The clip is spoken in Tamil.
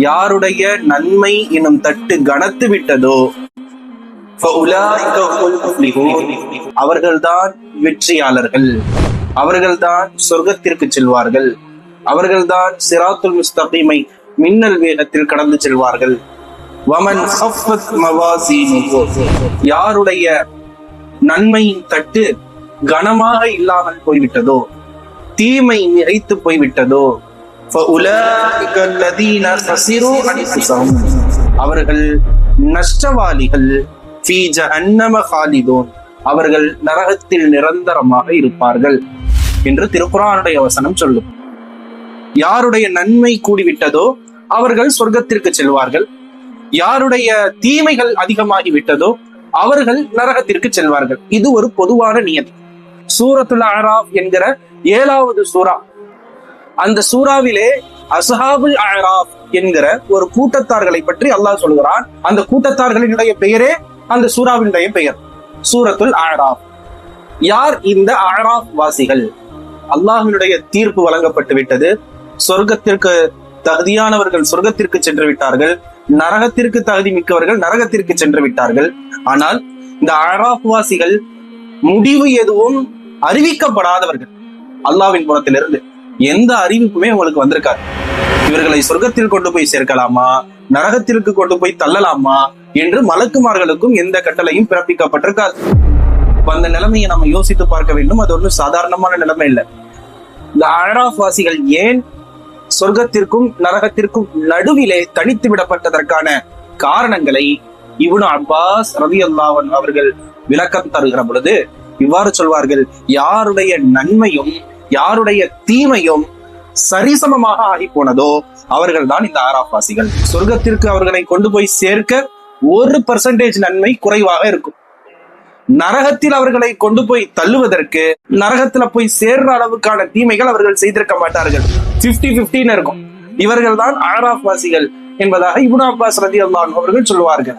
யாருடைய நன்மை எனும் தட்டு கனத்து விட்டதோ அவர்கள்தான் வெற்றியாளர்கள், அவர்கள்தான் சொர்க்கத்திற்கு செல்வார்கள், அவர்கள்தான் சிராத்துல் முஸ்தகீமை மின்னல் வேகத்தில் கடந்து செல்வார்கள். யாருடைய நன்மையின் தட்டு கனமாக இல்லாமல் போய்விட்டதோ, தீமை நிறைத்து போய்விட்டதோ, அவர்கள் நஷ்டவாளிகள், அவர்கள் நரகத்தில் நிரந்தரமாக இருப்பார்கள் என்று திருக்குர்ஆனுடைய வசனம் சொல்லும். யாருடைய நன்மை கூடிவிட்டதோ அவர்கள் சொர்க்கத்திற்கு செல்வார்கள், யாருடைய தீமைகள் அதிகமாகிவிட்டதோ அவர்கள் நரகத்திற்கு செல்வார்கள். இது ஒரு பொதுவான நியதி. சூரத்துல் அஅராஃப் என்கிற 7வது சூரா, அந்த சூறாவிலே அஸ்ஹாபுல் அஅராஃப் என்கிற ஒரு கூட்டத்தார்களை பற்றி அல்லாஹ் சொல்கிறான். அந்த கூட்டத்தார்களினுடைய பெயரே அந்த சூறாவினுடைய பெயர், சூரத்துல் அஅராஃப். யார் இந்த அஅராஃப் வாசிகள்? அல்லாஹ்வினுடைய தீர்ப்பு வழங்கப்பட்டு விட்டது. சொர்க்கத்திற்கு தகுதியானவர்கள் சொர்க்கத்திற்கு சென்று விட்டார்கள், நரகத்திற்கு தகுதி மிக்கவர்கள் நரகத்திற்கு சென்று விட்டார்கள். ஆனால் இந்த அஅராஃப் வாசிகள் முடிவு எதுவும் அறிவிக்கப்படாதவர்கள். அல்லாஹ்வின் புறத்திலிருந்து எந்த அறிவிப்புமே உங்களுக்கு வந்திருக்காது. இவர்களை சொர்க்கத்தில் கொண்டு போய் சேர்க்கலாமா, நரகத்திற்கு கொண்டு போய் தள்ளலாமா என்று மலக்குமார்களுக்கும் எந்த கட்டளையும் பிறப்பிக்கப்பட்டிருக்காது. அந்த நிலைமையை நம்ம யோசித்து பார்க்க வேண்டும். அது ஒன்றும் சாதாரணமான நிலைமை இல்லை. இந்த அஅராஃப் வாசிகள் ஏன் சொர்க்கத்திற்கும் நரகத்திற்கும் நடுவிலே தனித்து விடப்பட்டதற்கான காரணங்களை இப்னு அப்பாஸ் ரலியல்லாஹு அன்ஹு அவர்கள் விளக்கம் தருகிற பொழுது இவ்வாறு சொல்வார்கள். யாருடைய நன்மையும் யாருடைய தீமையும் சரிசமமாக ஆகி போனதோ அவர்கள் தான் இந்த அஅராஃப் வாசிகள். சொர்க்கத்திற்கு அவர்களை கொண்டு போய் சேர்க்க 1% நன்மை குறைவாக இருக்கும். நரகத்தில் அவர்களை கொண்டு போய் தள்ளுவதற்கு, நரகத்துல போய் சேர்ற அளவுக்கான தீமைகள் அவர்கள் செய்திருக்க மாட்டார்கள். 50-50 இருக்கும். இவர்கள் தான் அஅராஃப் வாசிகள் என்பதாக இப்னு அப்பாஸ் ரலியல்லாஹு அன்ஹு அவர்கள் சொல்வார்கள்.